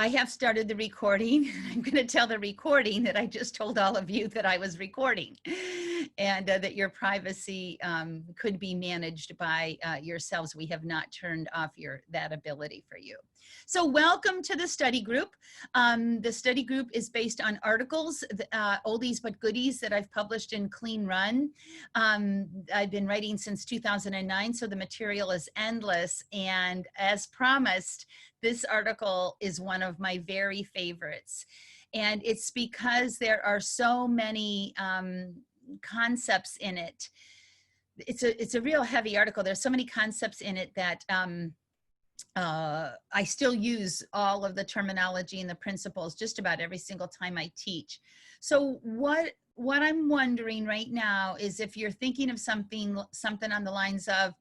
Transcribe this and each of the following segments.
I have started the recording. I'm going to tell the recording that I just told all of you that I was recording, and that your privacy could be managed by yourselves. We have not turned off that ability for you. So welcome to the study group. The study group is based on articles, oldies but goodies, that I've published in Clean Run. I've been writing since 2009, so the material is endless. And as promised, this article is one of my very favorites. And it's because there are so many concepts in it. It's a real heavy article. There's so many concepts in it that I still use all of the terminology and the principles just about every single time I teach. So what I'm wondering right now is if you're thinking of something on the lines of,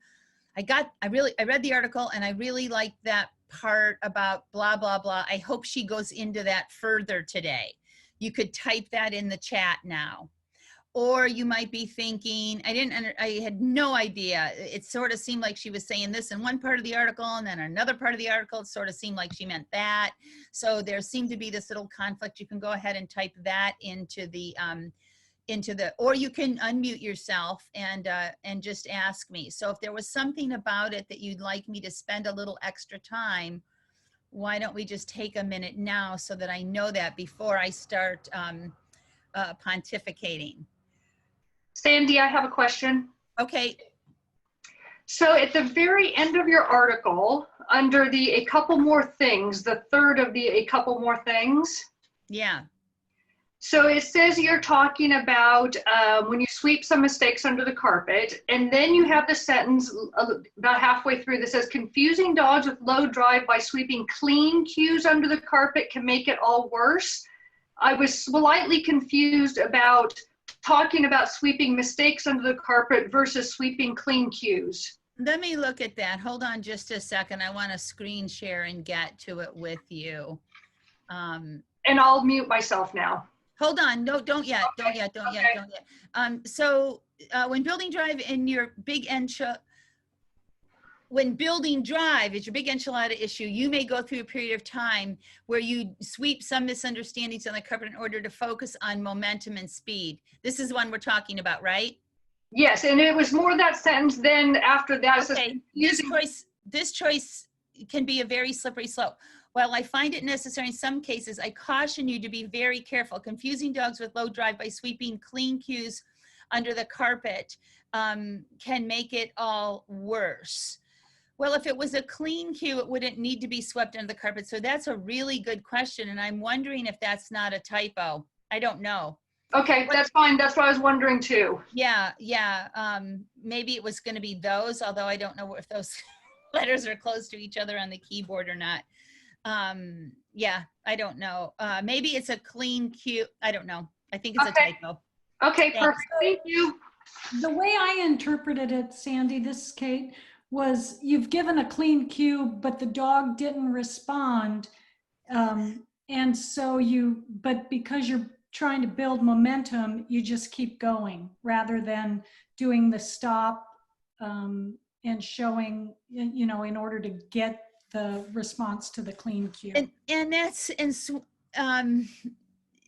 I read the article and I really like that part about blah, blah, blah. I hope she goes into that further today. You could type that in the chat now. Or you might be thinking, I had no idea. It sort of seemed like she was saying this in one part of the article, and then another part of the article, it sort of seemed like she meant that. So there seemed to be this little conflict. You can go ahead and type that into the, or you can unmute yourself and just ask me. So if there was something about it that you'd like me to spend a little extra time, why don't we just take a minute now so that I know that before I start pontificating. Sandy, I have a question. Okay. So at the very end of your article, under the a couple more things, the third of the a couple more things. Yeah. So it says you're talking about when you sweep some mistakes under the carpet, and then you have the sentence about halfway through that says, confusing dogs with low drive by sweeping clean cues under the carpet can make it all worse. I was slightly confused about talking about sweeping mistakes under the carpet versus sweeping clean cues. Let me look at that. Hold on just a second. I want to screen share and get to it with you. And I'll mute myself now. Hold on. No, don't yet. Okay. Don't yet. So when building drive in your big when building drive is your big enchilada issue, you may go through a period of time where you sweep some misunderstandings on the carpet in order to focus on momentum and speed. This is the one we're talking about, right? Yes, and it was more that sentence then after that. Okay, this choice can be a very slippery slope. While I find it necessary in some cases, I caution you to be very careful. Confusing dogs with low drive by sweeping clean cues under the carpet can make it all worse. Well, if it was a clean cue, it wouldn't need to be swept under the carpet. So that's a really good question. And I'm wondering if that's not a typo. I don't know. Okay, that's fine. That's what I was wondering too. Yeah. Maybe it was going to be those, although I don't know if those letters are close to each other on the keyboard or not. Yeah, I don't know. Maybe it's a clean cue. I don't know. I think it's a typo. Okay, perfect. Thank you. The way I interpreted it, Sandy, this is Kate, was you've given a clean cue, but the dog didn't respond. And so but because you're trying to build momentum, you just keep going rather than doing the stop and showing, in order to get the response to the clean cue.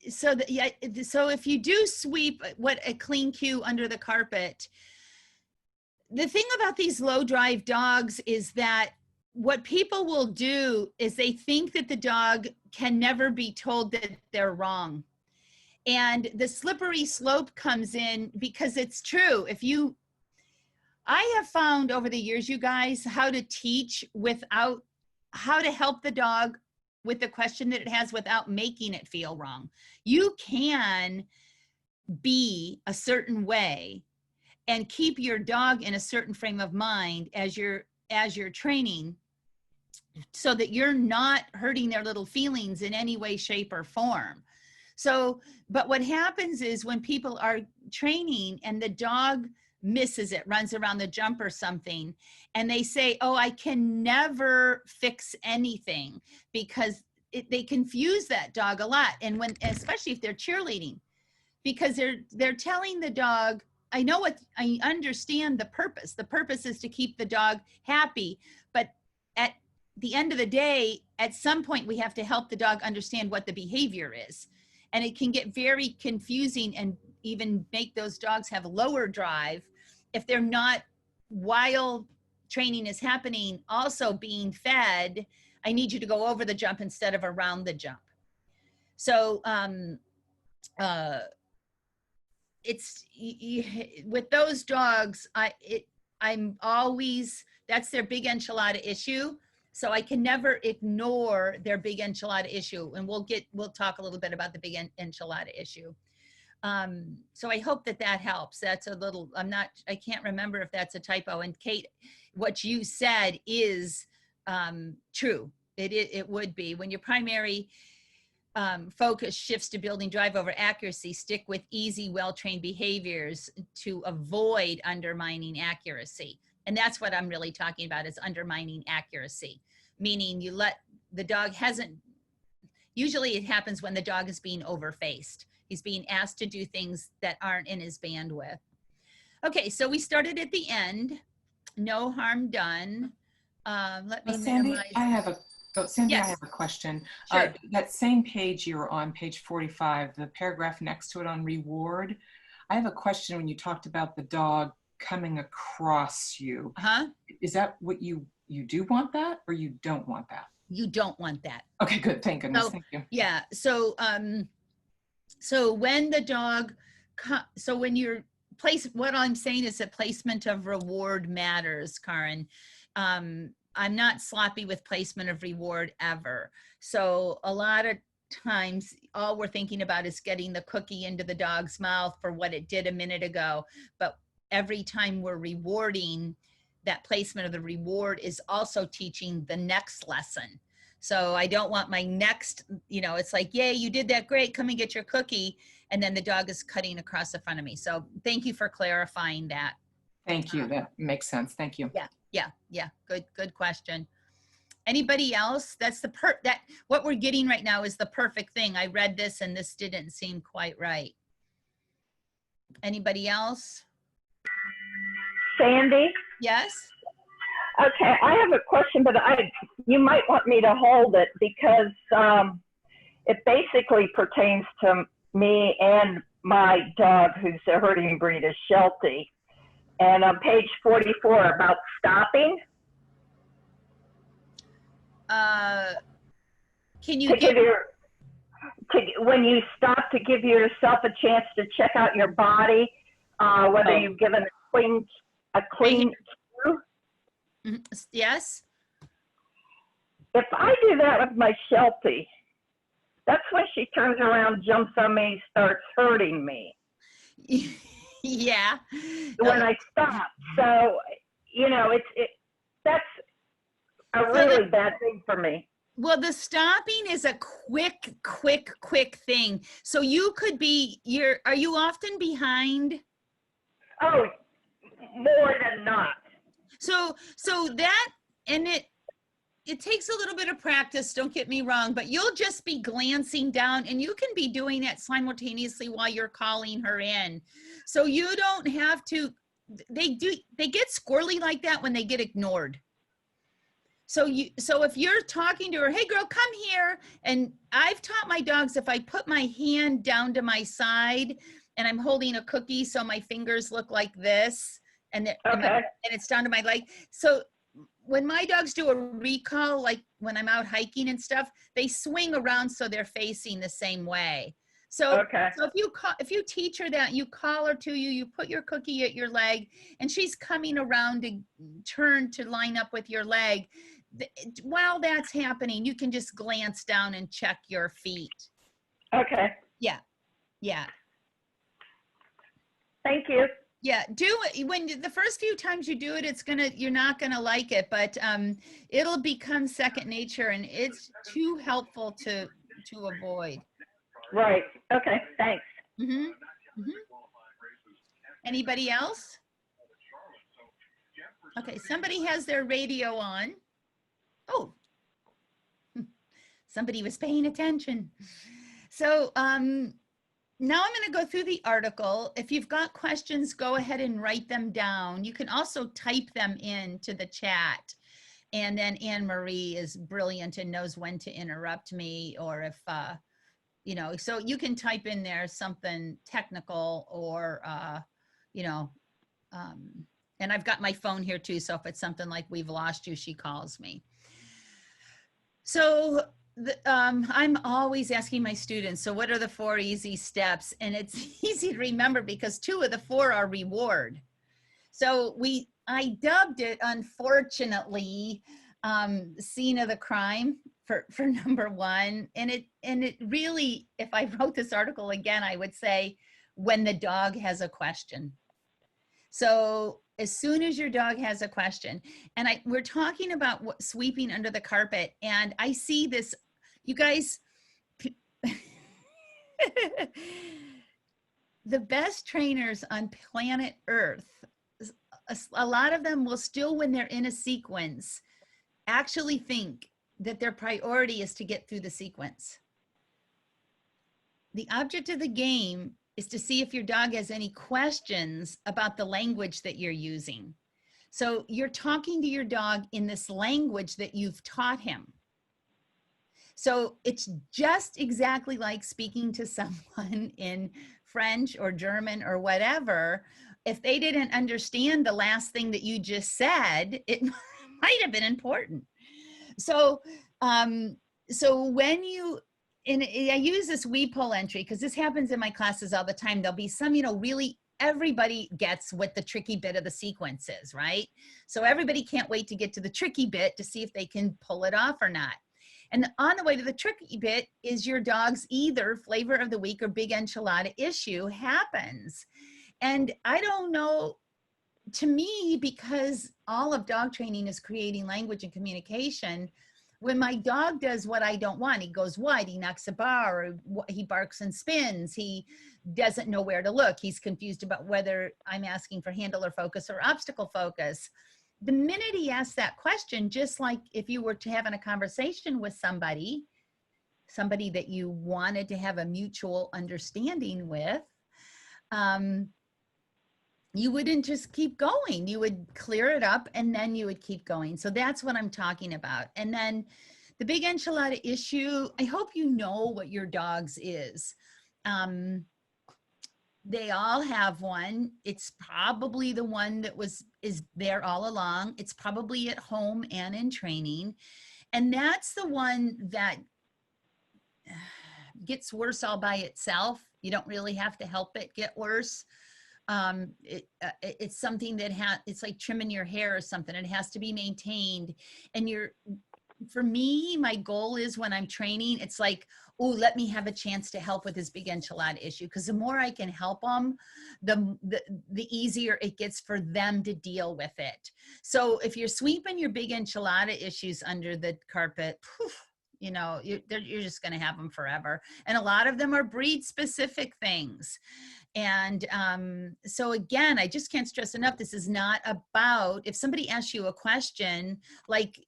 So if you do sweep a clean cue under the carpet, the thing about these low drive dogs is that what people will do is they think that the dog can never be told that they're wrong. And the slippery slope comes in because it's true. I have found over the years, you guys, how to teach how to help the dog with the question that it has without making it feel wrong. You can be a certain way and keep your dog in a certain frame of mind as you're training, so that you're not hurting their little feelings in any way, shape, or form. So, but what happens is when people are training and the dog misses it, runs around the jump or something, and they say, oh, I can never fix anything, because they confuse that dog a lot. And especially if they're cheerleading, because they're telling the dog, I understand the purpose. The purpose is to keep the dog happy, but the end of the day, at some point, we have to help the dog understand what the behavior is. And it can get very confusing and even make those dogs have lower drive if they're not, while training is happening, also being fed, I need you to go over the jump instead of around the jump. So it's with those dogs, I'm always, that's their big enchilada issue. So I can never ignore their big enchilada issue. And we'll talk a little bit about the big enchilada issue. So I hope that helps. That's a little, I can't remember if that's a typo. And Kate, what you said is true. It would be. When your primary focus shifts to building drive over accuracy, stick with easy, well-trained behaviors to avoid undermining accuracy. And that's what I'm really talking about, is undermining accuracy. Meaning you let the dog usually it happens when the dog is being overfaced. He's being asked to do things that aren't in his bandwidth. Okay, so we started at the end. No harm done. Let me Sandy, minimize. Sandy, Yes. I have a question. Sure. That same page you're on, page 45, the paragraph next to it on reward. I have a question when you talked about the dog coming across you. Is that what you do want that, or you don't want that? You don't want that. Okay, good. Thank goodness. So, thank you. Yeah. So, so when the dog, so when you're what I'm saying is that placement of reward matters, Karen. I'm not sloppy with placement of reward ever. So a lot of times all we're thinking about is getting the cookie into the dog's mouth for what it did a minute ago. But every time we're rewarding, that placement of the reward is also teaching the next lesson. So I don't want my next, it's like, yay, you did that great, come and get your cookie. And then the dog is cutting across the front of me. So thank you for clarifying that. Thank you. That makes sense. Thank you. Yeah. Good question. Anybody else? That's what we're getting right now is the perfect thing. I read this and this didn't seem quite right. Anybody else? Sandy? Yes? Okay, I have a question, but you might want me to hold it because it basically pertains to me and my dog, who's a herding breed, is Sheltie. And on page 44 about stopping. Can you when you stop to give yourself a chance to check out your body, whether you've given a clean cue? Yes. If I do that with my Sheltie, that's when she turns around, jumps on me, starts hurting me. Yeah. When I stop. So, that's a really bad thing for me. Well, the stopping is a quick thing. So you could be, are you often behind? Oh, more than not. So that, and it takes a little bit of practice, don't get me wrong, but you'll just be glancing down and you can be doing that simultaneously while you're calling her in. So you don't have to, they get squirrely like that when they get ignored. So if you're talking to her, hey girl, come here. And I've taught my dogs, if I put my hand down to my side and I'm holding a cookie, so my fingers look like this, and it's down to my leg. So when my dogs do a recall, like when I'm out hiking and stuff, they swing around so they're facing the same way. So if you teach her that, you call her to you, you put your cookie at your leg, and she's coming around to turn to line up with your leg. While that's happening, you can just glance down and check your feet. Okay. Yeah. Thank you. Yeah, do it. When the first few times you do it, you're not gonna like it, but it'll become second nature, and it's too helpful to avoid. Right. Okay. Thanks. Anybody else? Okay, somebody has their radio on. Oh, somebody was paying attention. So now I'm going to go through the article. If you've got questions, go ahead and write them down. You can also type them into the chat. And then Anne Marie is brilliant and knows when to interrupt me, or if, you know, so you can type in there something technical or, you know, and I've got my phone here too. So if it's something like we've lost you, she calls me. So I'm always asking my students, so what are the 4 easy steps? And it's easy to remember because 2 of the 4 are reward. So I dubbed it, unfortunately, scene of the crime for number 1. And it really, if I wrote this article again, I would say when the dog has a question. So as soon as your dog has a question, and we're talking about sweeping under the carpet, and I see this, you guys, the best trainers on planet Earth, a lot of them will still, when they're in a sequence, actually think that their priority is to get through the sequence. The object of the game is to see if your dog has any questions about the language that you're using. So you're talking to your dog in this language that you've taught him. So it's just exactly like speaking to someone in French or German or whatever. If they didn't understand the last thing that you just said, it might have been important. So, so when you, and I use this we pull entry because this happens in my classes all the time. There'll be some, you know, really everybody gets what the tricky bit of the sequence is, right? So everybody can't wait to get to the tricky bit to see if they can pull it off or not. And on the way to the tricky bit is your dog's either flavor of the week or big enchilada issue happens. And I don't know, to me, because all of dog training is creating language and communication, when my dog does what I don't want, he goes wide, he knocks a bar, or he barks and spins, he doesn't know where to look, he's confused about whether I'm asking for handler focus or obstacle focus. The minute he asks that question, just like if you were to having a conversation with somebody that you wanted to have a mutual understanding with, you wouldn't just keep going. You would clear it up and then you would keep going. So that's what I'm talking about. And then the big enchilada issue, I hope you know what your dog's is. They all have one. It's probably the one that is there all along. It's probably at home and in training. And that's the one that gets worse all by itself. You don't really have to help it get worse. It's something that it's like trimming your hair or something. It has to be maintained. And for me, my goal is when I'm training, it's like, oh, let me have a chance to help with this big enchilada issue. Because the more I can help them, the easier it gets for them to deal with it. So if you're sweeping your big enchilada issues under the carpet, poof, you know, you're just going to have them forever. And a lot of them are breed specific things. And so again, I just can't stress enough, this is not about, if somebody asks you a question, like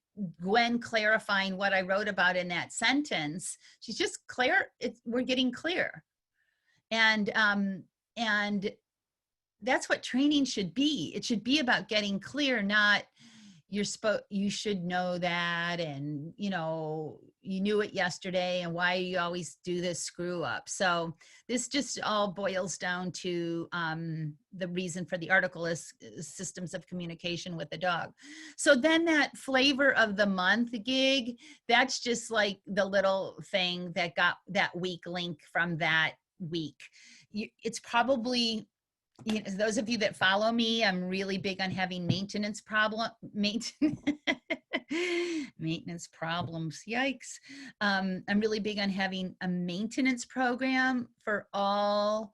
Gwen clarifying what I wrote about in that sentence, she's just clear, we're getting clear. And that's what training should be. It should be about getting clear, not you should know that, and you know, you knew it yesterday, and why you always do this screw up. So this just all boils down to the reason for the article is systems of communication with the dog. So then that flavor of the month gig, that's just like the little thing that got that weak link from that week. It's probably, you know, those of you that follow me, I'm really big on having maintenance problems. Yikes. I'm really big on having a maintenance program for all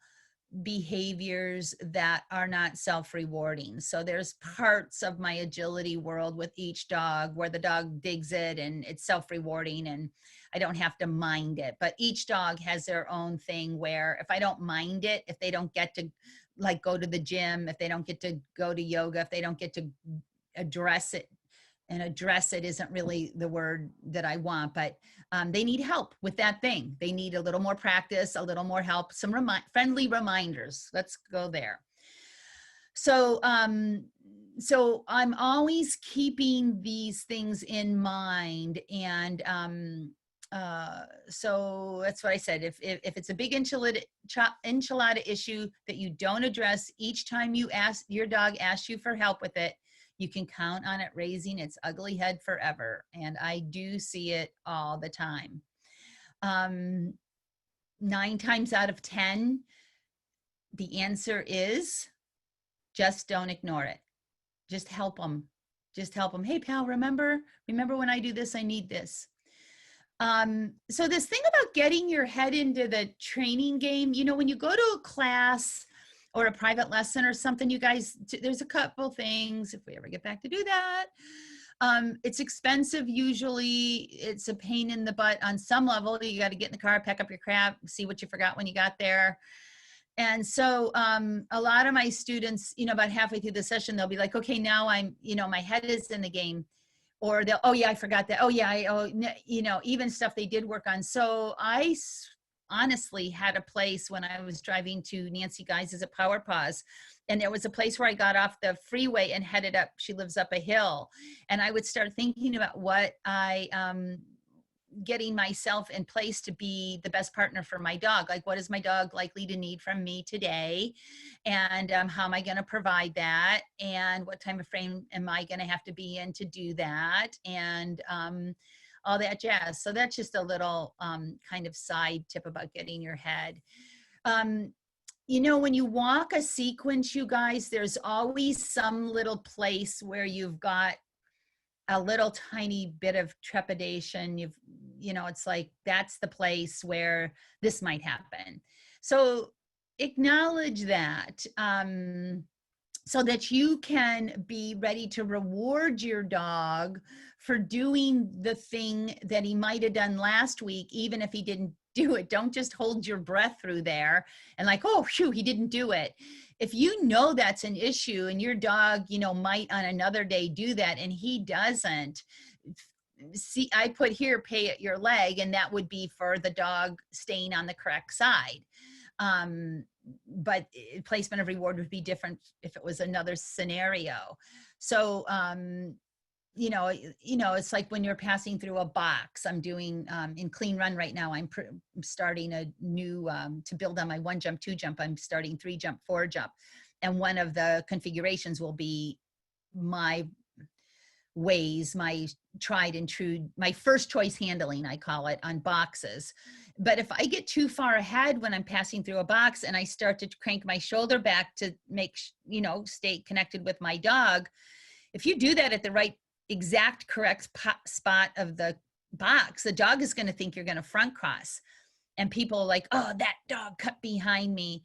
behaviors that are not self-rewarding. So there's parts of my agility world with each dog where the dog digs it and it's self-rewarding and I don't have to mind it. But each dog has their own thing where if I don't mind it, if they don't get to like go to the gym, if they don't get to go to yoga, if they don't get to address it, and address it isn't really the word that I want, but they need help with that thing. They need a little more practice, a little more help, some friendly reminders. Let's go there. So so I'm always keeping these things in mind. And so that's what I said. If it's a big enchilada issue that you don't address each time your dog asks you for help with it, you can count on it raising its ugly head forever. And I do see it all the time. 9 times out of 10, the answer is just don't ignore it. Just help them. Just help them. Hey, pal, remember when I do this, I need this. So this thing about getting your head into the training game, you know, when you go to a class or a private lesson or something, you guys, there's a couple things, if we ever get back to do that. It's expensive usually. It's a pain in the butt on some level. You got to get in the car, pack up your crap, see what you forgot when you got there. And so a lot of my students, you know, about halfway through the session, they'll be like, okay, now I'm, you know, my head is in the game. Or they'll, oh yeah, I forgot that. Oh yeah, you know, even stuff they did work on. So I honestly had a place when I was driving to Nancy Guys' at Power Paws, and there was a place where I got off the freeway and headed up, she lives up a hill. And I would start thinking about what getting myself in place to be the best partner for my dog. Like, what is my dog likely to need from me today? And how am I going to provide that? And what time of frame am I going to have to be in to do that? And all that jazz. So that's just a little kind of side tip about getting your head. You know, when you walk a sequence, you guys, there's always some little place where you've got a little tiny bit of trepidation. You know, it's like, that's the place where this might happen. So acknowledge that so that you can be ready to reward your dog for doing the thing that he might have done last week, even if he didn't do it. Don't just hold your breath through there and like, oh, phew, he didn't do it. If you know that's an issue and your dog, you know, might on another day do that and he doesn't, see, I put here, pay at your leg, and that would be for the dog staying on the correct side. But placement of reward would be different if it was another scenario. So, you know, it's like when you're passing through a box. I'm doing in Clean Run right now. I'm starting a new, to build on my 1 jump, 2 jump, I'm starting 3 jump, 4 jump. And one of the configurations will be my ways, my tried and true, my first choice handling, I call it, on boxes. But if I get too far ahead when I'm passing through a box and I start to crank my shoulder back to make, you know, stay connected with my dog, if you do that at the right exact correct spot of the box, the dog is going to think you're going to front cross. And people are like, oh, that dog cut behind me.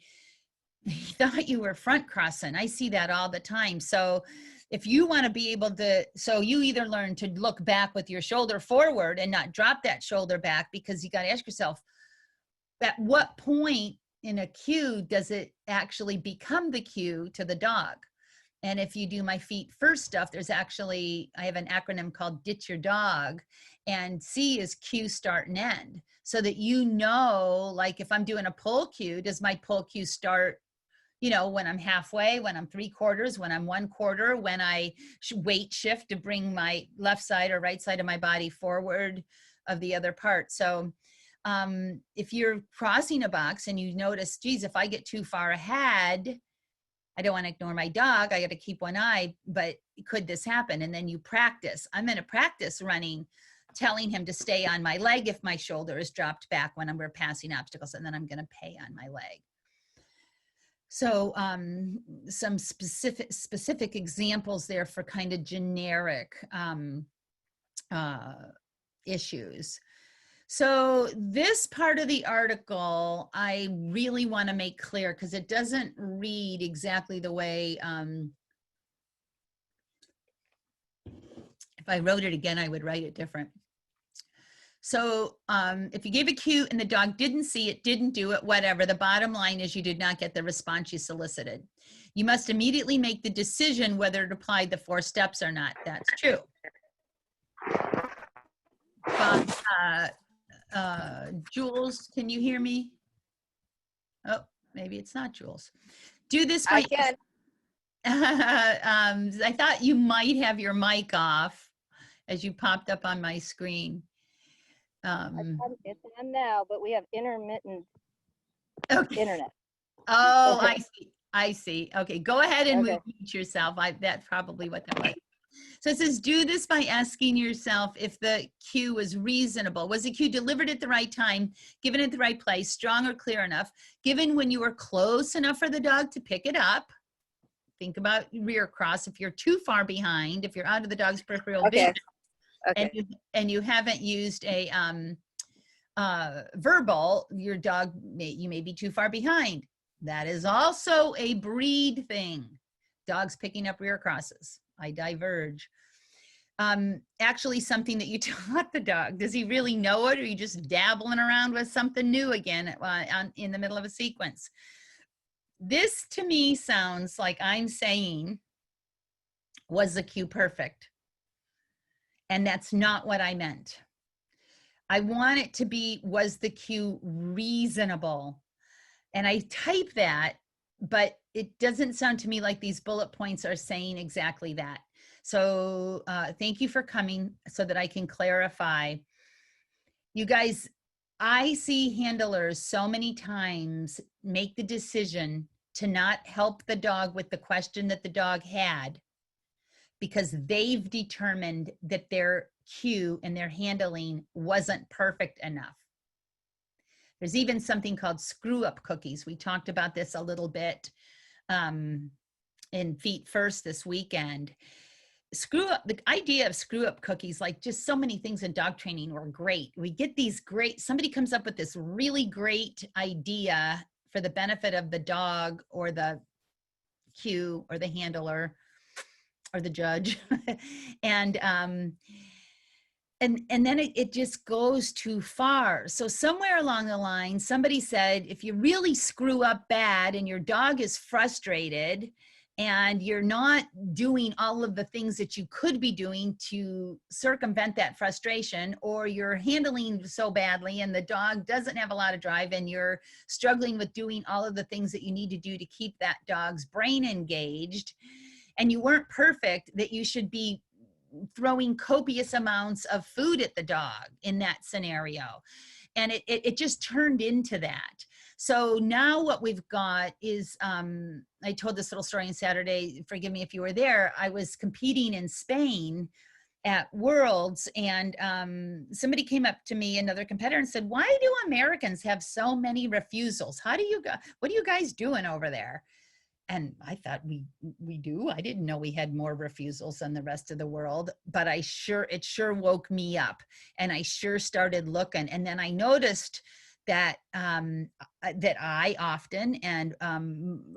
He thought you were front crossing. I see that all the time. So if you want to be able to, so you either learn to look back with your shoulder forward and not drop that shoulder back, because you got to ask yourself, at what point in a cue does it actually become the cue to the dog? And if you do my feet first stuff, there's actually, I have an acronym called Ditch Your Dog, and C is cue, start, and end. So that you know, like if I'm doing a pull cue, does my pull cue start, you know, when I'm halfway, when I'm 3/4, when I'm 1/4, when I weight shift to bring my left side or right side of my body forward of the other part. So if you're crossing a box and you notice, geez, if I get too far ahead, I don't want to ignore my dog, I got to keep one eye, but could this happen? And then you practice. I'm going to practice running, telling him to stay on my leg if my shoulder is dropped back when we're passing obstacles, and then I'm going to pay on my leg. So some specific examples there for kind of generic issues. So this part of the article, I really want to make clear because it doesn't read exactly the way, if I wrote it again, I would write it different. So if you gave a cue and the dog didn't see it, didn't do it, whatever, the bottom line is you did not get the response you solicited. You must immediately make the decision whether to apply the 4 steps or not. That's true. But, Jules, can you hear me? Oh, maybe it's not Jules. Do this by, I can. I thought you might have your mic off as you popped up on my screen. It's on now, but we have intermittent internet. Oh, I see. I see. Okay, go ahead and mute yourself. That's probably what that was. So it says, do this by asking yourself if the cue was reasonable. Was the cue delivered at the right time, given at the right place, strong or clear enough, given when you were close enough for the dog to pick it up? Think about rear cross. If you're too far behind, if you're out of the dog's peripheral vision, and you haven't used a verbal, your dog you may be too far behind. That is also a breed thing. Dogs picking up rear crosses. I diverge. Actually, something that you taught the dog. Does he really know it, or are you just dabbling around with something new again in the middle of a sequence? This to me sounds like I'm saying, was the cue perfect? And that's not what I meant. I want it to be, was the cue reasonable? And I type that, but it doesn't sound to me like these bullet points are saying exactly that. So thank you for coming so that I can clarify. You guys, I see handlers so many times make the decision to not help the dog with the question that the dog had because they've determined that their cue and their handling wasn't perfect enough. There's even something called screw up cookies. We talked about this a little bit in Feet First this weekend. The idea of screw up cookies, like just so many things in dog training were great. We get these somebody comes up with this really great idea for the benefit of the dog or the cue or the handler or the judge. And then it just goes too far. So somewhere along the line, somebody said, if you really screw up bad and your dog is frustrated and you're not doing all of the things that you could be doing to circumvent that frustration, or you're handling so badly and the dog doesn't have a lot of drive and you're struggling with doing all of the things that you need to do to keep that dog's brain engaged, and you weren't perfect, that you should be throwing copious amounts of food at the dog in that scenario. And it just turned into that. So now what we've got is, I told this little story on Saturday, forgive me if you were there, I was competing in Spain at Worlds, and somebody came up to me, another competitor, and said, why do Americans have so many refusals? What are you guys doing over there? And I thought we do. I didn't know we had more refusals than the rest of the world, but it sure woke me up, and I sure started looking. And then I noticed that that I often, and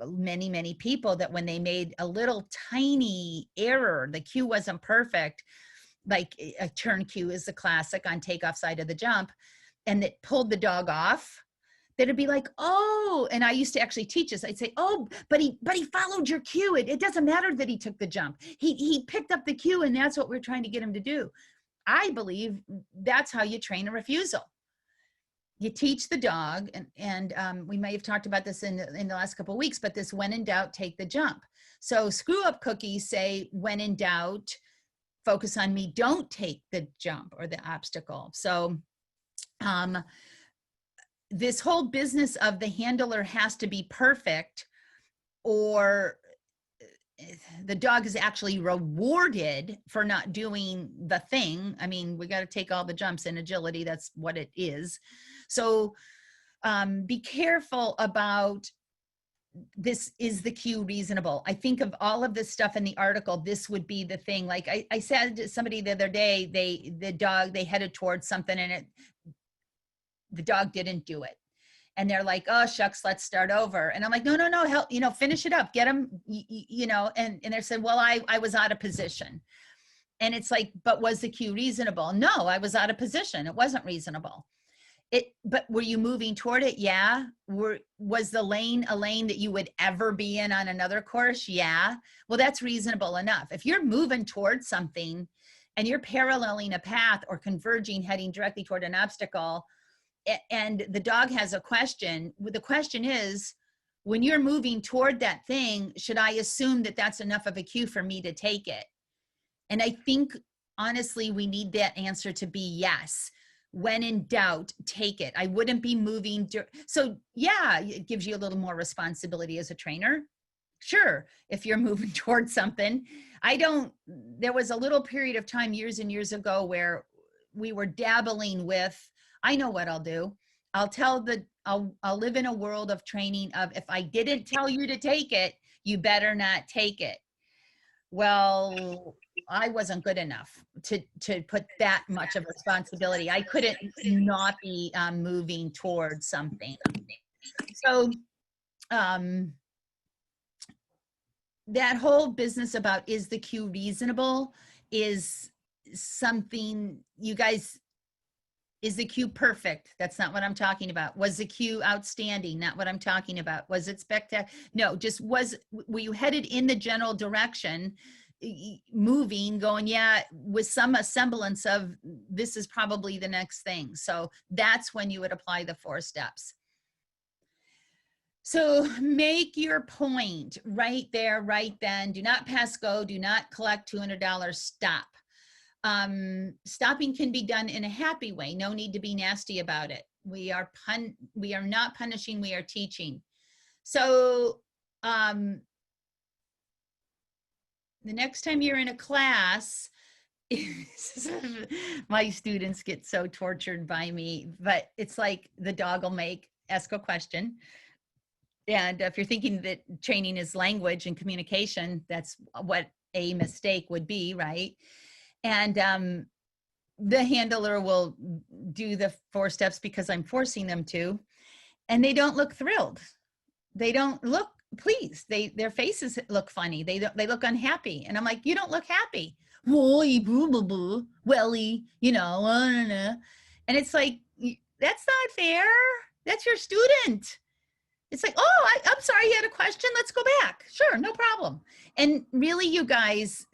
many people, that when they made a little tiny error, the cue wasn't perfect, like a turn cue is the classic on takeoff side of the jump, and it pulled the dog off, that'd be like, oh, and I used to actually teach this. I'd say, oh, but he followed your cue. It doesn't matter that he took the jump. He picked up the cue, and that's what we're trying to get him to do. I believe that's how you train a refusal. You teach the dog, and we may have talked about this in the last couple of weeks, but this when in doubt, take the jump. So screw up cookies say, when in doubt, focus on me, don't take the jump or the obstacle. So this whole business of the handler has to be perfect, or the dog is actually rewarded for not doing the thing. I mean, we got to take all the jumps in agility. That's what it is. So be careful about this. Is the cue reasonable? I think of all of this stuff in the article, this would be the thing. Like I said to somebody the other day, they headed towards something, and the dog didn't do it. And they're like, oh, shucks, let's start over. And I'm like, no, help, finish it up, get them, and they said, well, I was out of position. And it's like, but was the cue reasonable? No, I was out of position. It wasn't reasonable. But were you moving toward it? Yeah. Was the lane a lane that you would ever be in on another course? Yeah. Well, that's reasonable enough. If you're moving towards something and you're paralleling a path or converging, heading directly toward an obstacle, and the dog has a question, the question is, when you're moving toward that thing, should I assume that that's enough of a cue for me to take it? And I think, honestly, we need that answer to be yes. When in doubt, take it. I wouldn't be moving. So yeah, it gives you a little more responsibility as a trainer. Sure, if you're moving towards something. There was a little period of time years and years ago where we were dabbling with, I know what I'll do. I'll live in a world of training of, if I didn't tell you to take it, you better not take it. Well, I wasn't good enough to put that much of responsibility. I couldn't not be moving towards something. So that whole business about, is the cue reasonable, is something, you guys, is the cue perfect? That's not what I'm talking about. Was the cue outstanding? Not what I'm talking about. Was it spectacular? No, just were you headed in the general direction, moving, going, yeah, with some semblance of, this is probably the next thing. So that's when you would apply the 4 steps. So make your point right there, right then. Do not pass go. Do not collect $200. Stop. Stopping can be done in a happy way. No need to be nasty about it. We are not punishing. We are teaching. So the next time you're in a class, my students get so tortured by me, but it's like the dog will ask a question. And if you're thinking that training is language and communication, that's what a mistake would be, right? And the handler will do the 4 steps because I'm forcing them to, and they don't look thrilled. They don't look pleased. Their faces look funny. They look unhappy. And I'm like, you don't look happy. Welly, you know, and it's like, that's not fair. That's your student. It's like, oh, I'm sorry, you had a question. Let's go back. Sure, no problem. And really, you guys,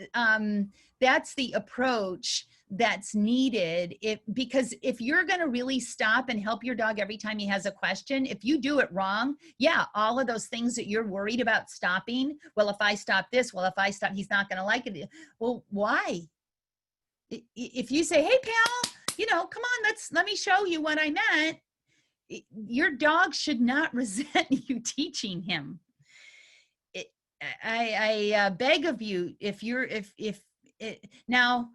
that's the approach that's needed. Because if you're going to really stop and help your dog every time he has a question, if you do it wrong, yeah, all of those things that you're worried about stopping. Well, if I stop this, well, if I stop, he's not going to like it. Well, why? If you say, hey, pal, you know, come on, let me show you what I meant. Your dog should not resent you teaching him. I beg of you, now,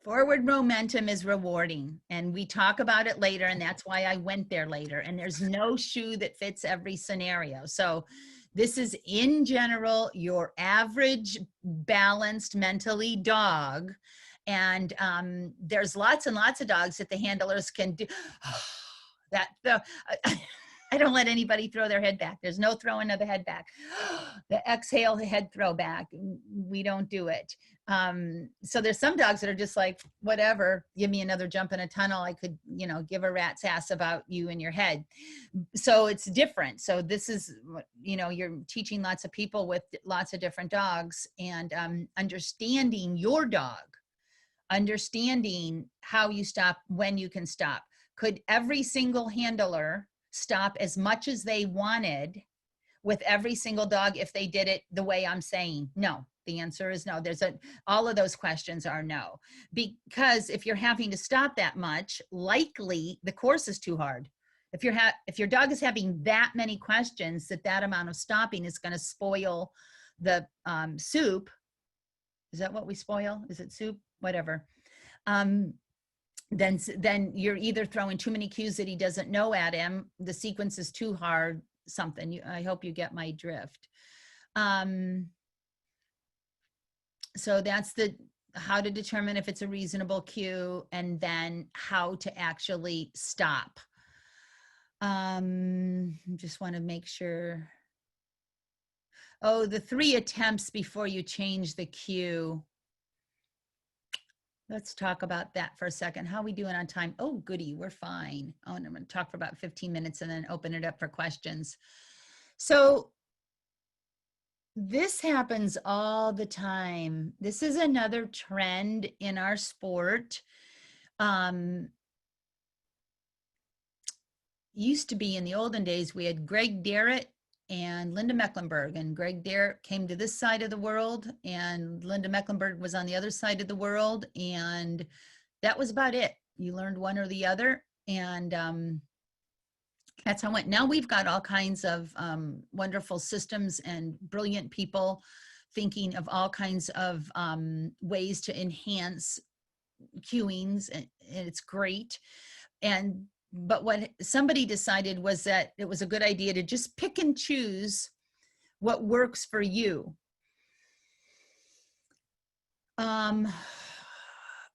forward momentum is rewarding, and we talk about it later, and that's why I went there later. And there's no shoe that fits every scenario. So this is, in general, your average balanced mentally dog. And there's lots and lots of dogs that the handlers can do that. I don't let anybody throw their head back. There's no throwing of the head back. The exhale, the head throw back. We don't do it. So there's some dogs that are just like, whatever, give me another jump in a tunnel. I could, you know, give a rat's ass about you and your head. So it's different. So this is, you know, you're teaching lots of people with lots of different dogs, and understanding your dog. Understanding how you stop, when you can stop. Could every single handler stop as much as they wanted with every single dog if they did it the way I'm saying? No. The answer is no. All of those questions are no. Because if you're having to stop that much, likely the course is too hard. If your dog is having that many questions, that amount of stopping is going to spoil the soup. Is that what we spoil? Is it soup? Whatever. Then you're either throwing too many cues that he doesn't know at him, the sequence is too hard, something. I hope you get my drift. So that's how to determine if it's a reasonable cue, and then how to actually stop. Just want to make sure. Oh, the 3 attempts before you change the cue. Let's talk about that for a second. How are we doing on time? Oh, goody, we're fine. Oh, and I'm going to talk for about 15 minutes and then open it up for questions. So this happens all the time. This is another trend in our sport. used to be in the olden days, we had Greg Darrett and Linda Mecklenburg, and Greg Darrett came to this side of the world and Linda Mecklenburg was on the other side of the world, and that was about it. You learned one or the other, and that's how it went. Now we've got all kinds of wonderful systems and brilliant people thinking of all kinds of ways to enhance cueings, and it's great. But what somebody decided was that it was a good idea to just pick and choose what works for you. And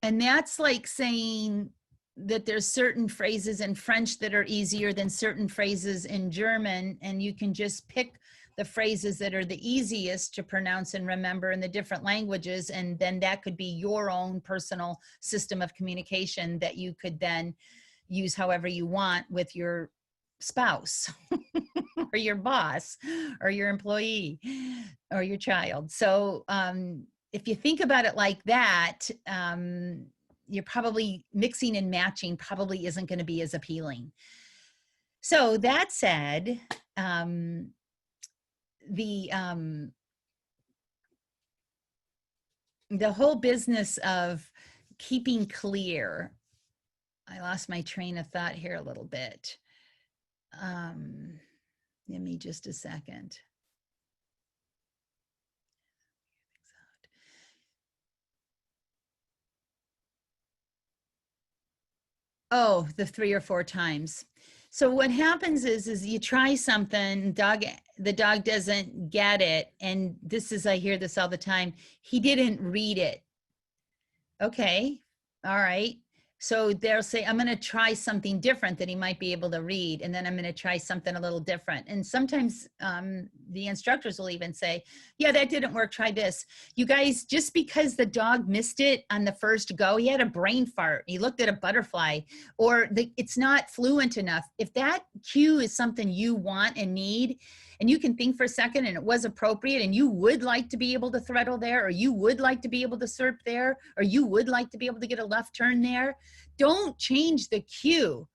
that's like saying that there's certain phrases in French that are easier than certain phrases in German, and you can just pick the phrases that are the easiest to pronounce and remember in the different languages, and then that could be your own personal system of communication that you could then use however you want with your spouse or your boss or your employee or your child. So if you think about it like that, you're probably mixing and matching probably isn't going to be as appealing. So that said, the whole business of keeping clear, I lost my train of thought here a little bit. Give me just a second. Oh, the 3 or 4 times. So what happens is you try something, the dog doesn't get it. And this is, I hear this all the time. He didn't read it. Okay. All right. So they'll say, I'm going to try something different that he might be able to read. And then I'm going to try something a little different. And sometimes the instructors will even say, yeah, that didn't work. Try this. You guys, just because the dog missed it on the first go, he had a brain fart. He looked at a butterfly, or it's not fluent enough. If that cue is something you want and need, and you can think for a second and it was appropriate, and you would like to be able to throttle there, or you would like to be able to surf there, or you would like to be able to get a left turn there, don't change the cue.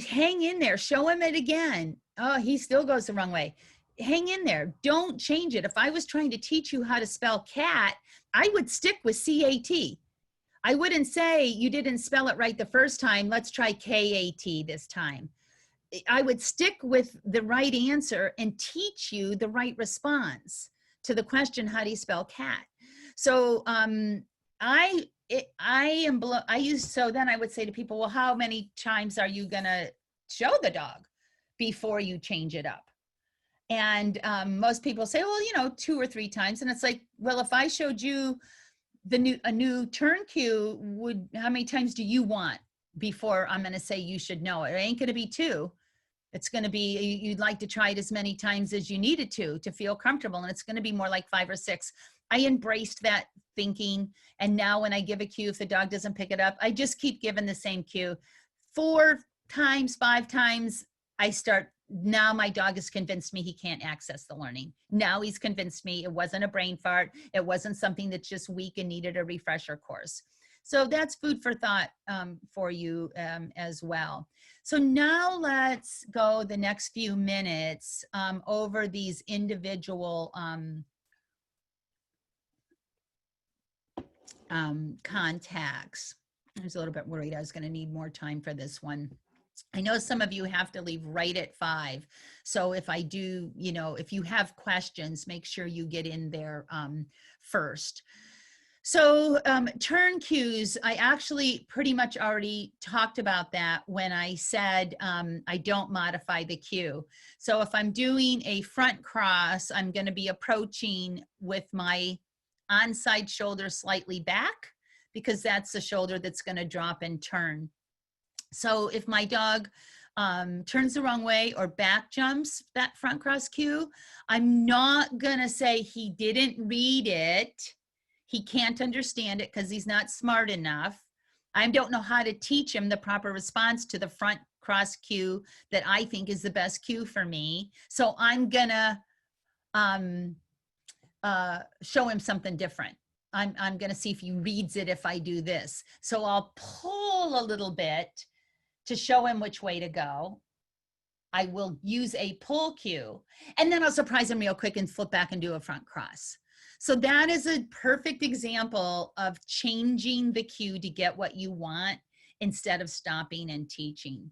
Hang in there. Show him it again. Oh, he still goes the wrong way. Hang in there. Don't change it. If I was trying to teach you how to spell cat, I would stick with C-A-T. I wouldn't say you didn't spell it right the first time. Let's try K-A-T this time. I would stick with the right answer and teach you the right response to the question, how do you spell cat? So then I would say to people, well, how many times are you going to show the dog before you change it up? And most people say, well, 2 or 3 times. And it's like, well, if I showed you a new turn cue, how many times do you want before I'm going to say you should know it? It ain't going to be 2. It's going to be, you'd like to try it as many times as you needed to feel comfortable. And it's going to be more like 5 or 6. I embraced that thinking. And now when I give a cue, if the dog doesn't pick it up, I just keep giving the same cue. 4 times, 5 times, now my dog has convinced me he can't access the learning. Now he's convinced me it wasn't a brain fart. It wasn't something that's just weak and needed a refresher course. So that's food for thought for you as well. So now let's go the next few minutes over these individual contacts. I was a little bit worried I was going to need more time for this one. I know some of you have to leave right at 5. So if I do, if you have questions, make sure you get in there first. So turn cues, I actually pretty much already talked about that when I said I don't modify the cue. So if I'm doing a front cross, I'm going to be approaching with my onside shoulder slightly back, because that's the shoulder that's going to drop and turn. So if my dog turns the wrong way or back jumps that front cross cue, I'm not going to say he didn't read it. He can't understand it because he's not smart enough. I don't know how to teach him the proper response to the front cross cue that I think is the best cue for me. So I'm gonna show him something different. I'm gonna see if he reads it if I do this. So I'll pull a little bit to show him which way to go. I will use a pull cue, and then I'll surprise him real quick and flip back and do a front cross. So that is a perfect example of changing the cue to get what you want instead of stopping and teaching.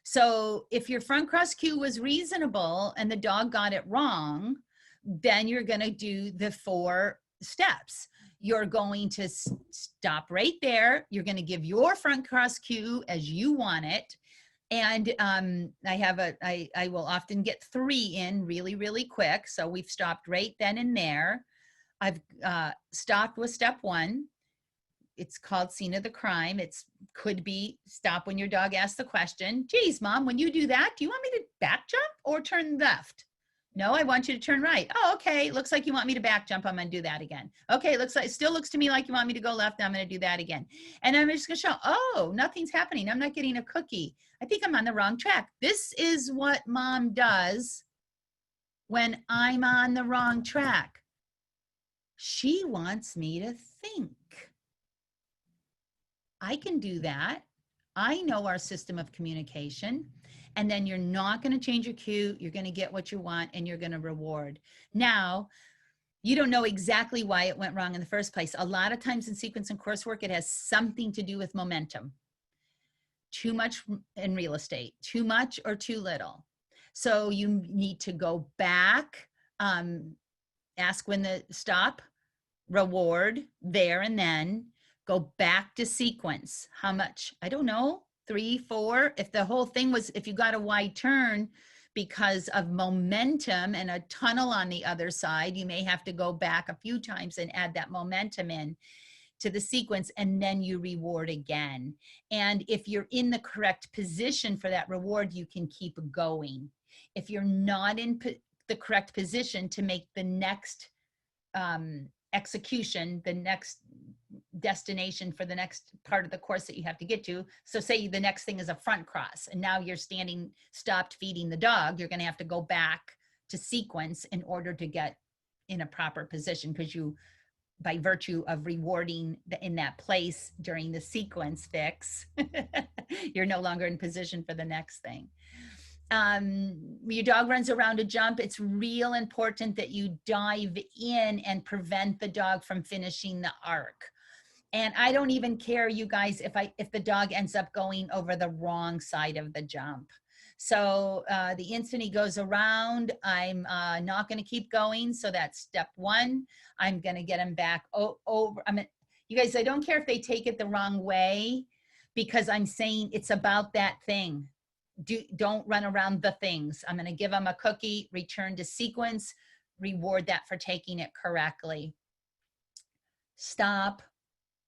So if your front cross cue was reasonable and the dog got it wrong, then you're going to do the 4 steps. You're going to stop right there. You're going to give your front cross cue as you want it. And I will often get 3 in really, really quick. So we've stopped right then and there. I've stopped with step 1. It's called scene of the crime. It's could be stop when your dog asks the question, geez, Mom, when you do that, do you want me to back jump or turn left? No, I want you to turn right. Oh, okay. Looks like you want me to back jump. I'm going to do that again. Okay. Still looks to me like you want me to go left. I'm going to do that again. And I'm just going to show, oh, nothing's happening. I'm not getting a cookie. I think I'm on the wrong track. This is what Mom does when I'm on the wrong track. She wants me to think. I can do that. I know our system of communication. And then you're not going to change your cue. You're going to get what you want and you're going to reward. Now, you don't know exactly why it went wrong in the first place. A lot of times in sequence and coursework, it has something to do with momentum. Too much in real estate, too much or too little. So you need to go back, ask when the stop, reward there and then. Go back to sequence. How much? I don't know, 3, 4. If the whole thing was, if you got a wide turn because of momentum and a tunnel on the other side, you may have to go back a few times and add that momentum in to the sequence, and then you reward again. And if you're in the correct position for that reward, you can keep going. If you're not in the correct position to make the next execution, the next destination for the next part of the course that you have to get to. So say the next thing is a front cross and now you're stopped feeding the dog. You're going to have to go back to sequence in order to get in a proper position, because you, by virtue of rewarding in that place during the sequence fix, you're no longer in position for the next thing. Your dog runs around a jump, it's real important that you dive in and prevent the dog from finishing the arc. And I don't even care, you guys, if the dog ends up going over the wrong side of the jump. So the instant he goes around, I'm not going to keep going. So that's step 1. I'm going to get him back over. You guys, I don't care if they take it the wrong way, because I'm saying it's about that thing. Don't run around the things. I'm going to give them a cookie, return to sequence, reward that for taking it correctly. Stop,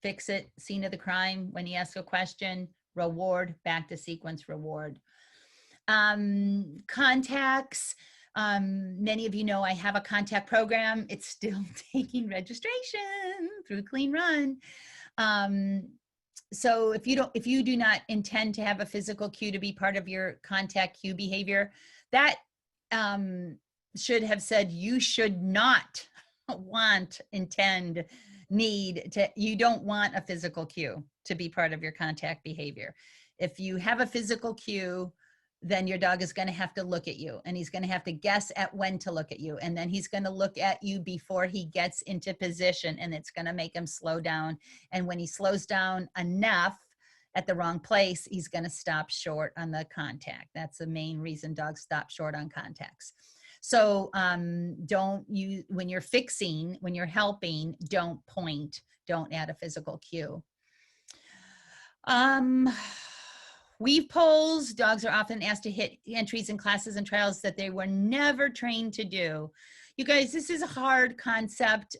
fix it, scene of the crime. When he asks a question, reward, back to sequence, reward. Contacts. Many of you know I have a contact program. It's still taking registration through Clean Run. So if you do not intend to have a physical cue to be part of your contact cue behavior, that should have said you should not want, intend, need to, you don't want a physical cue to be part of your contact behavior. If you have a physical cue, then your dog is going to have to look at you, and he's going to have to guess at when to look at you. And then he's going to look at you before he gets into position, and it's going to make him slow down. And when he slows down enough at the wrong place, he's going to stop short on the contact. That's the main reason dogs stop short on contacts. So when you're fixing, when you're helping, don't point, don't add a physical cue. Weave poles, dogs are often asked to hit entries in classes and trials that they were never trained to do. You guys, this is a hard concept.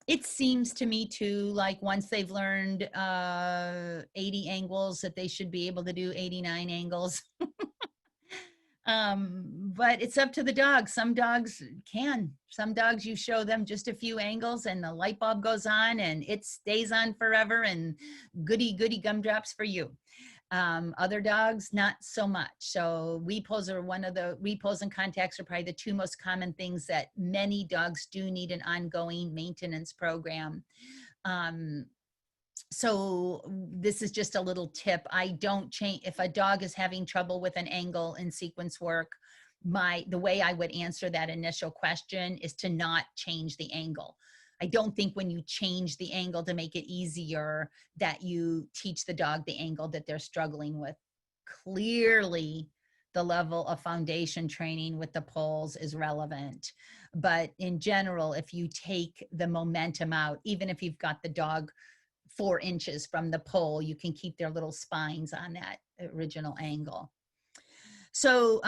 It seems to me too, like once they've learned 80 angles, that they should be able to do 89 angles. But it's up to the dog. Some dogs can. Some dogs, you show them just a few angles and the light bulb goes on and it stays on forever, and goody gumdrops for you. Other dogs, not so much. So weave poles are weave poles and contacts are probably the 2 most common things that many dogs do need an ongoing maintenance program. So this is just a little tip. I don't change, if a dog is having trouble with an angle in sequence work, the way I would answer that initial question is to not change the angle. I don't think when you change the angle to make it easier that you teach the dog the angle that they're struggling with. Clearly, the level of foundation training with the poles is relevant. But in general, if you take the momentum out, even if you've got the dog 4 inches from the pole, you can keep their little spines on that original angle. So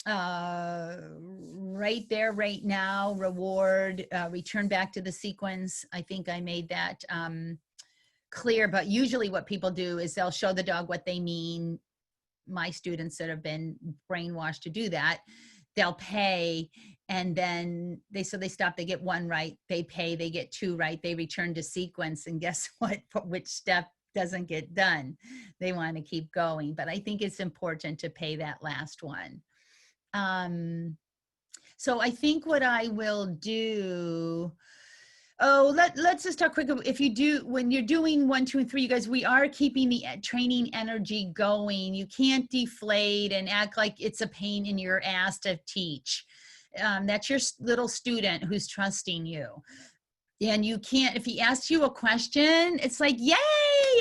right there, right now, reward, return back to the sequence. I think I made that clear, but usually what people do is they'll show the dog what they mean. My students that have been brainwashed to do that, they'll pay, and then they stop, they get 1 right, they pay, they get 2 right, they return to sequence, and guess what, which step doesn't get done? They want to keep going, but I think it's important to pay that last one. So I think what I will do, let's just talk quick. If you do, when you're doing 1, 2, and 3, you guys, we are keeping the training energy going. You can't deflate and act like it's a pain in your ass to teach. That's your little student who's trusting you. And you can't, if he asks you a question, it's like, yay,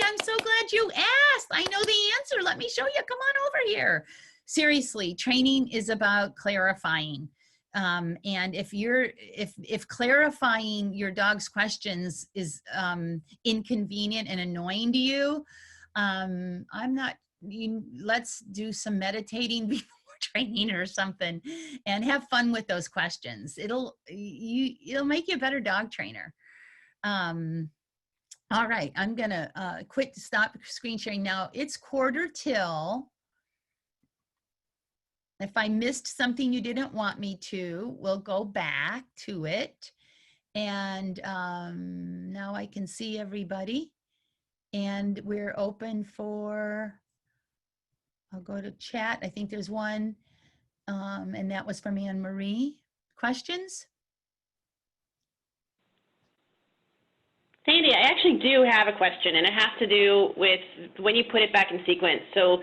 I'm so glad you asked. I know the answer. Let me show you. Come on over here. Seriously, training is about clarifying. And if clarifying your dog's questions is inconvenient and annoying to you, let's do some meditating before training or something, and have fun with those questions. It'll make you a better dog trainer. All right, I'm gonna stop screen sharing now. It's 1:45. If I missed something you didn't want me to, we'll go back to it. And now I can see everybody. And we're open for, I'll go to chat. I think there's one. And that was from Anne Marie. Questions? Sandy, I actually do have a question, and it has to do with when you put it back in sequence. So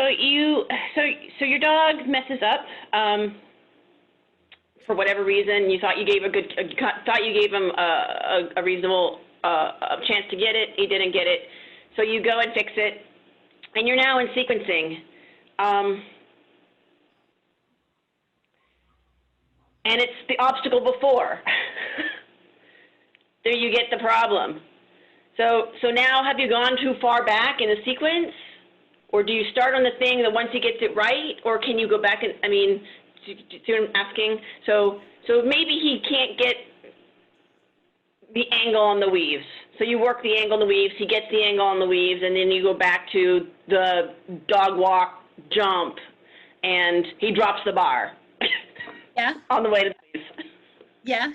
your dog messes up for whatever reason. You thought you gave him a reasonable chance to get it. He didn't get it, so you go and fix it, and you're now in sequencing. And it's the obstacle before. There you get the problem. So now, have you gone too far back in the sequence? Or do you start on the thing that once he gets it right? Or can you go back and, do you see what I'm asking? So maybe he can't get the angle on the weaves. So you work the angle on the weaves, he gets the angle on the weaves, and then you go back to the dog walk, jump, and he drops the bar. Yeah. On the way to the weaves. Yeah.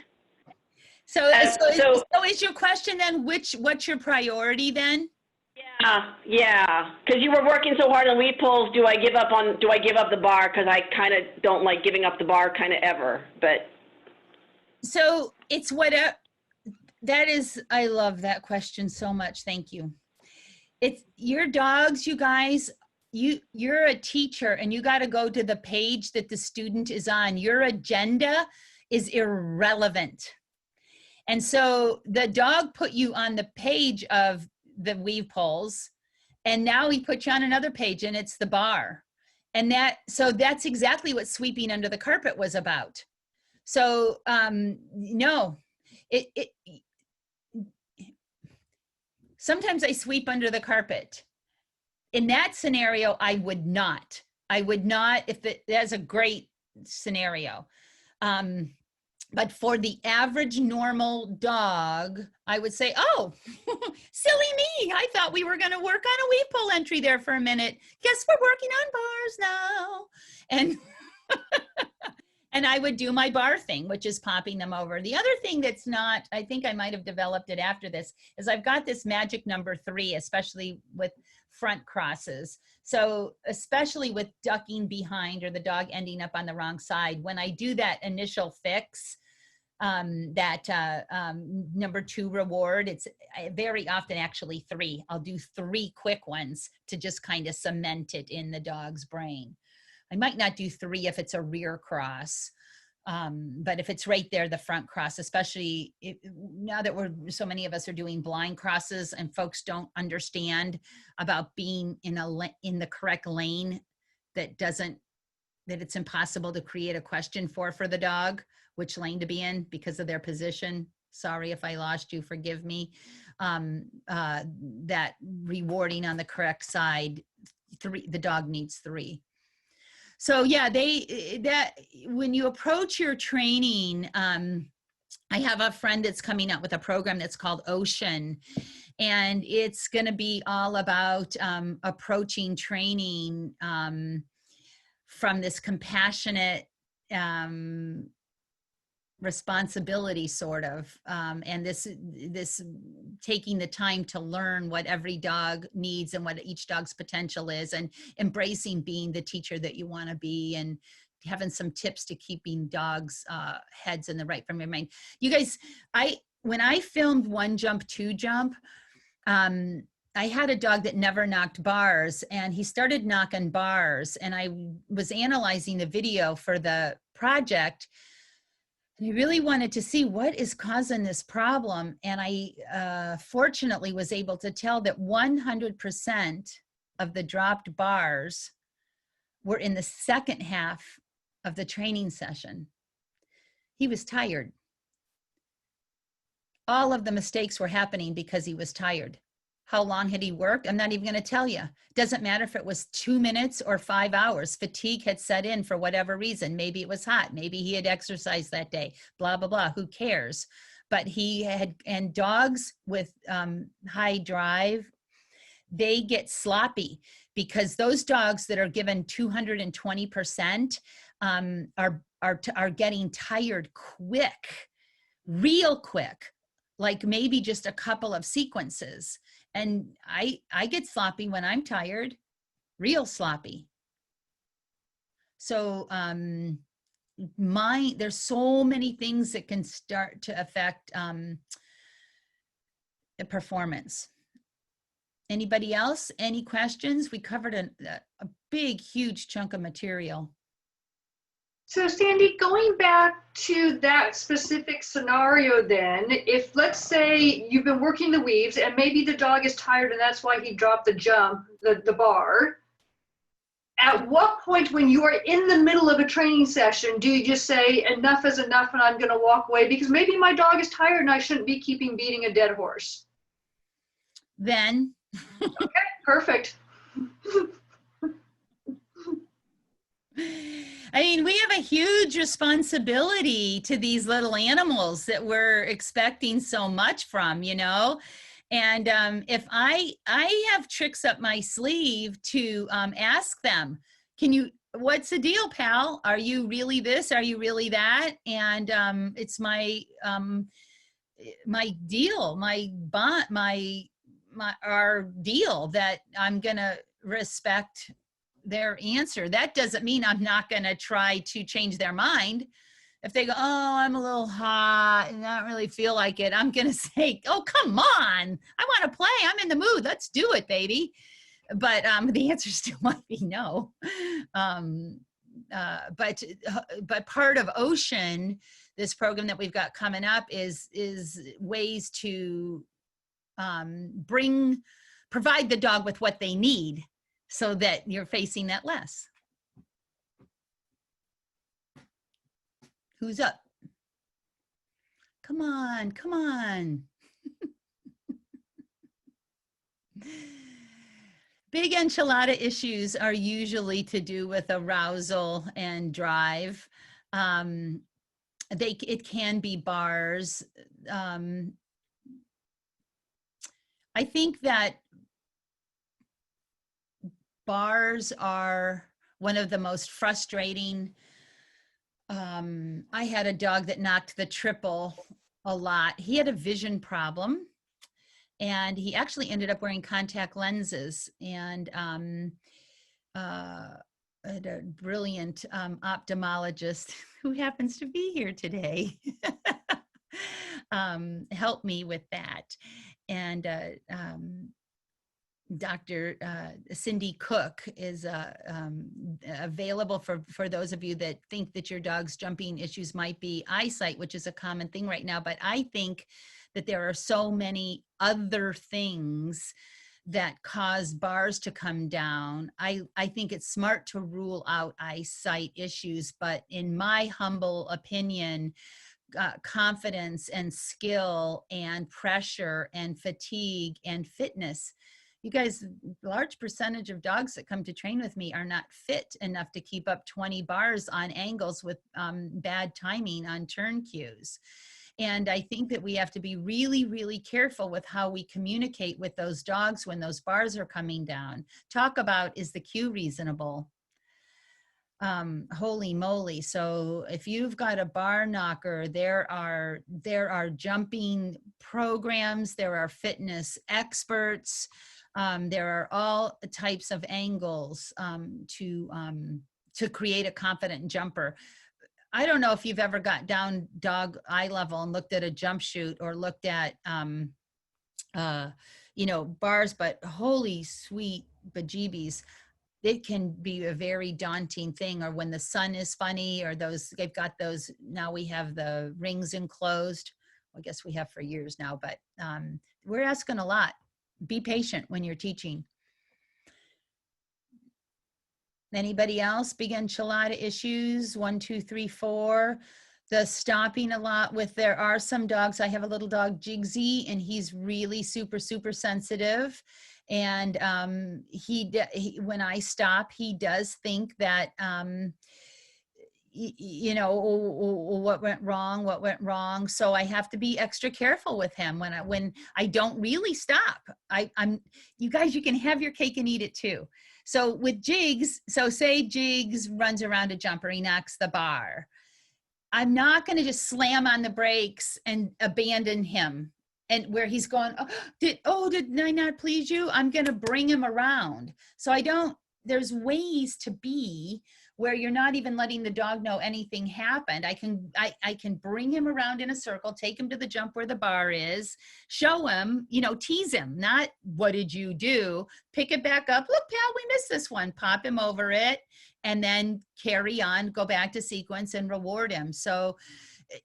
So is your question then, what's your priority then? Yeah, because you were working so hard on weave pulls. Do I give up the bar? Because I kind of don't like giving up the bar kind of ever, but. So it's I love that question so much. Thank you. It's your dogs, you guys, you're a teacher and you got to go to the page that the student is on. Your agenda is irrelevant. And so the dog put you on the page of the weave poles, and now he put you on another page and it's the bar. And so that's exactly what sweeping under the carpet was about. So no, sometimes I sweep under the carpet. In that scenario, I would not, that's a great scenario. But for the average normal dog, I would say, oh, silly me. I thought we were going to work on a weave pole entry there for a minute. Guess we're working on bars now. And and I would do my bar thing, which is popping them over. The other thing that's not, I think I might have developed it after this, is I've got this magic number 3, especially with front crosses. So especially with ducking behind or the dog ending up on the wrong side, when I do that initial fix, number 2 reward. It's very often actually 3. I'll do 3 quick ones to just kind of cement it in the dog's brain. I might not do 3 if it's a rear cross. But if it's right there, the front cross, especially now that so many of us are doing blind crosses and folks don't understand about being in the correct lane, that it's impossible to create a question for the dog, which lane to be in because of their position. Sorry if I lost you, forgive me. That rewarding on the correct side, the dog needs 3. So yeah, when you approach your training, I have a friend that's coming out with a program that's called Ocean, and it's going to be all about approaching training from this compassionate responsibility sort of, and this taking the time to learn what every dog needs and what each dog's potential is, and embracing being the teacher that you want to be, and having some tips to keeping dogs heads in the right frame of mind. You guys, when I filmed One Jump, Two Jump, I had a dog that never knocked bars, and he started knocking bars, and I was analyzing the video for the project. I really wanted to see what is causing this problem. And I fortunately was able to tell that 100% of the dropped bars were in the second half of the training session. He was tired. All of the mistakes were happening because he was tired. How long had he worked? I'm not even going to tell you. Doesn't matter if it was 2 minutes or 5 hours. Fatigue had set in for whatever reason. Maybe it was hot. Maybe he had exercised that day. Blah, blah, blah. Who cares? But and dogs with high drive, they get sloppy, because those dogs that are given 220% are getting tired quick, real quick, like maybe just a couple of sequences. And I get sloppy when I'm tired, real sloppy. So there's so many things that can start to affect the performance. Anybody else? Any questions? We covered a big, huge chunk of material. So Sandy, going back to that specific scenario then, if let's say you've been working the weaves and maybe the dog is tired and that's why he dropped the bar, at what point when you are in the middle of a training session do you just say enough is enough and I'm going to walk away because maybe my dog is tired and I shouldn't be beating a dead horse? Then. Okay, perfect. I mean, we have a huge responsibility to these little animals that we're expecting so much from, you know? And if I have tricks up my sleeve to ask them, what's the deal, pal? Are you really this? Are you really that? And it's my deal, our deal that I'm gonna respect their answer. That doesn't mean I'm not going to try to change their mind. If they go, oh, I'm a little hot and I don't really feel like it, I'm going to say, oh, come on, I want to play. I'm in the mood. Let's do it, baby. But the answer still might be no. But part of Ocean, this program that we've got coming up, is ways to provide the dog with what they need, so that you're facing that less. Who's up? Come on, come on. Big enchilada issues are usually to do with arousal and drive. It can be bars. I think that bars are one of the most frustrating. I had a dog that knocked the triple a lot. He had a vision problem, and he actually ended up wearing contact lenses, and a brilliant ophthalmologist who happens to be here today help me with that. And Dr. Cindy Cook is available for those of you that think that your dog's jumping issues might be eyesight, which is a common thing right now. But I think that there are so many other things that cause bars to come down. I think it's smart to rule out eyesight issues, but in my humble opinion, confidence and skill and pressure and fatigue and fitness. You guys, large percentage of dogs that come to train with me are not fit enough to keep up 20 bars on angles with bad timing on turn cues. And I think that we have to be really, really careful with how we communicate with those dogs when those bars are coming down. Talk about, is the cue reasonable? Holy moly. So if you've got a bar knocker, there are jumping programs, there are fitness experts, there are all types of angles to create a confident jumper. I don't know if you've ever got down dog eye level and looked at a jump shoot or looked at bars, but holy sweet bejeebies, it can be a very daunting thing. Or when the sun is funny, or they've got those, now we have the rings enclosed. I guess we have for years now, but we're asking a lot. Be patient when you're teaching. Anybody else? Big enchilada issues? 1, 2, 3, 4. The stopping a lot with, there are some dogs. I have a little dog, Jigsy, and he's really super, super sensitive. And when I stop, he does think that, what went wrong. So I have to be extra careful with him when I don't really stop. You guys, you can have your cake and eat it too. So with Jigs, so say Jigs runs around a jumper, he knocks the bar. I'm not going to just slam on the brakes and abandon him. And where he's going, did I not please you? I'm going to bring him around. So there's ways to be where you're not even letting the dog know anything happened. I can bring him around in a circle, take him to the jump where the bar is, show him, tease him, not what did you do? Pick it back up. Look, pal, we missed this one. Pop him over it and then carry on, go back to sequence and reward him. So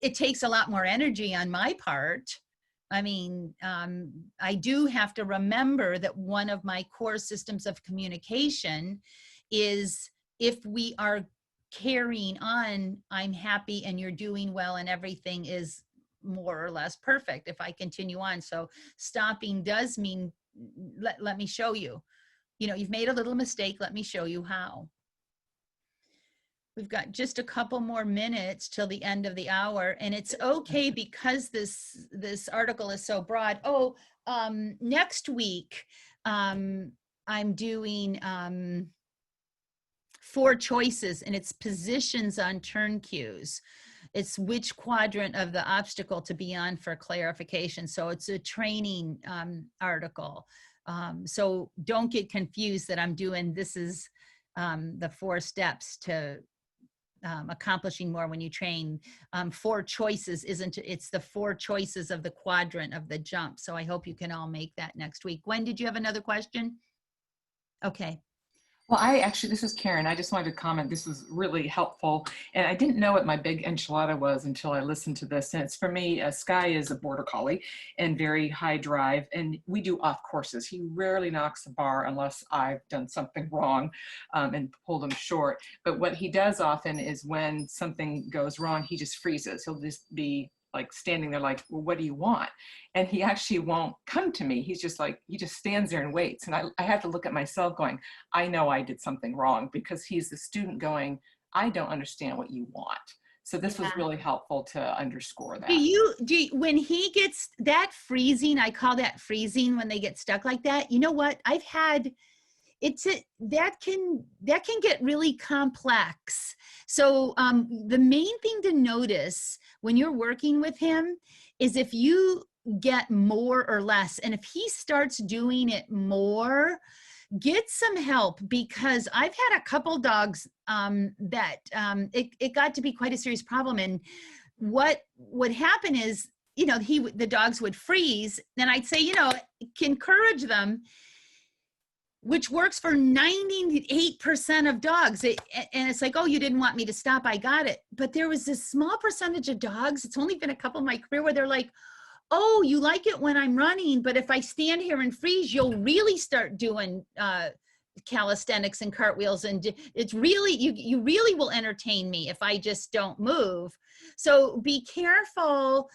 it takes a lot more energy on my part. I mean, I do have to remember that one of my core systems of communication is, if we are carrying on, I'm happy and you're doing well and everything is more or less perfect if I continue on. So stopping does mean, let me show you. You've made a little mistake, let me show you how. We've got just a couple more minutes till the end of the hour, and it's okay because this article is so broad. Next week, I'm doing 4 choices, and it's positions on turn cues. It's which quadrant of the obstacle to be on for clarification. So it's a training article. So don't get confused that I'm doing, this is the 4 steps to accomplishing more when you train. 4 choices it's the 4 choices of the quadrant of the jump. So I hope you can all make that next week. Gwen, did you have another question? Okay. Well, this is Karen. I just wanted to comment. This was really helpful. And I didn't know what my big enchilada was until I listened to this. And it's, for me, Sky is a border collie and very high drive. And we do off courses. He rarely knocks the bar unless I've done something wrong and pulled him short. But what he does often is when something goes wrong, he just freezes. He'll just be like standing there like, well, what do you want? And he actually won't come to me. He's just like, he just stands there and waits. And I have to look at myself going, I know I did something wrong, because he's the student going, I don't understand what you want. So this was really helpful to underscore that. When he gets that freezing, I call that freezing when they get stuck like that. You know what? I've had, that can get really complex. So the main thing to notice when you're working with him is if you get more or less, and if he starts doing it more, get some help, because I've had a couple dogs that it got to be quite a serious problem. And what would happen is the dogs would freeze. And I'd say, encourage them, which works for 98% of dogs. And it's like, oh, you didn't want me to stop. I got it. But there was this small percentage of dogs, it's only been a couple of my career, where they're like, oh, you like it when I'm running, but if I stand here and freeze, you'll really start doing calisthenics and cartwheels. And it's really, you really will entertain me if I just don't move. So be careful.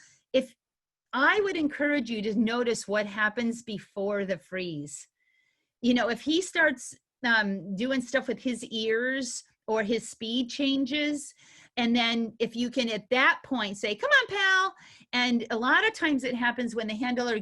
I would encourage you to notice what happens before the freeze. If he starts doing stuff with his ears or his speed changes, and then if you can at that point say, come on, pal. And a lot of times it happens when the handler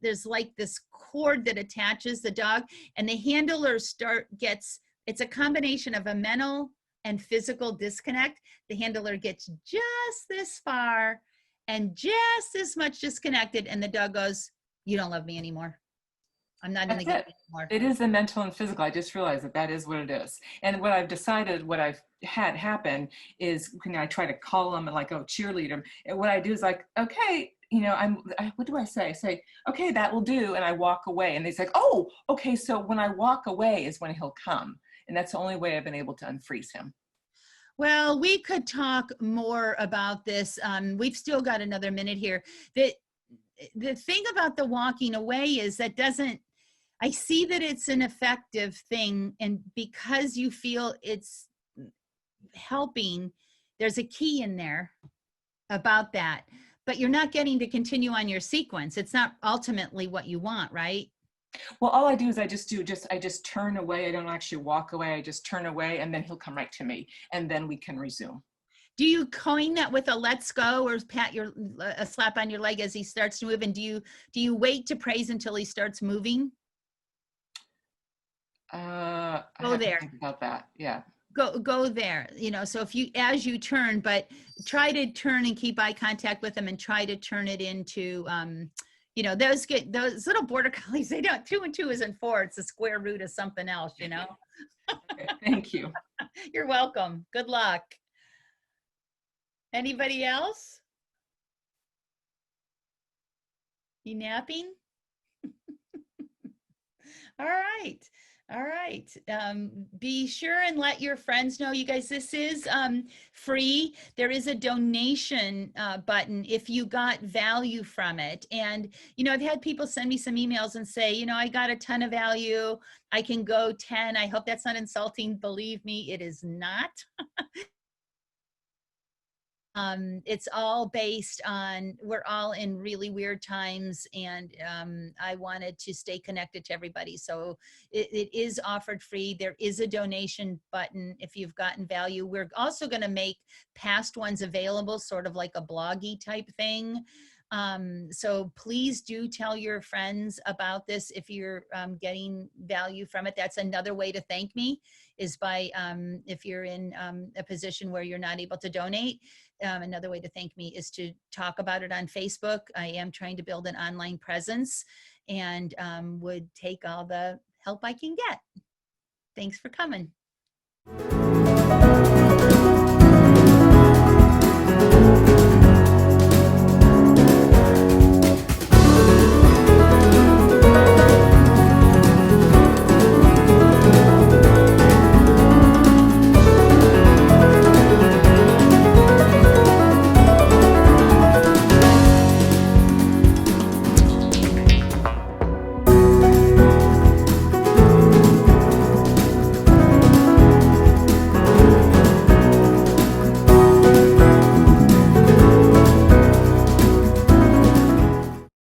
there's like this cord that attaches the dog, and the handler it's a combination of a mental and physical disconnect. The handler gets just this far and just this much disconnected, and the dog goes, you don't love me anymore. I'm not in the game anymore. It is the mental and physical. I just realized that is what it is. And what I've decided, what I've had happen is when I try to call them and like, oh, cheerleader. And what I do is like, okay, what do I say? I say, okay, that will do. And I walk away. And they say, oh, okay. So when I walk away is when he'll come. And that's the only way I've been able to unfreeze him. Well, we could talk more about this. We've still got another minute here. The thing about the walking away is I see that it's an effective thing. And because you feel it's helping, there's a key in there about that, but you're not getting to continue on your sequence. It's not ultimately what you want, right? Well, all I do is I just turn away. I don't actually walk away. I just turn away, and then he'll come right to me, and then we can resume. Do you coin that with a let's go, or a slap on your leg as he starts to move? And do you wait to praise until he starts moving? I go have there. to think about that. Yeah. Go there. So as you turn, but try to turn and keep eye contact with him, and try to turn it into, those little border collies. They don't. 2 and 2 isn't 4. It's the square root of something else. Okay, thank you. You're welcome. Good luck. Anybody else? You napping? All right. Be sure and let your friends know, you guys, this is free. There is a donation button if you got value from it. And, I've had people send me some emails and say, I got a ton of value. I can go 10. I hope that's not insulting. Believe me, it is not. It's all based on, we're all in really weird times, and I wanted to stay connected to everybody. So it is offered free. There is a donation button if you've gotten value. We're also going to make past ones available, sort of like a bloggy type thing. So please do tell your friends about this if you're getting value from it. That's another way to thank me, is by if you're in a position where you're not able to donate. Another way to thank me is to talk about it on Facebook. I am trying to build an online presence, and would take all the help I can get. Thanks for coming.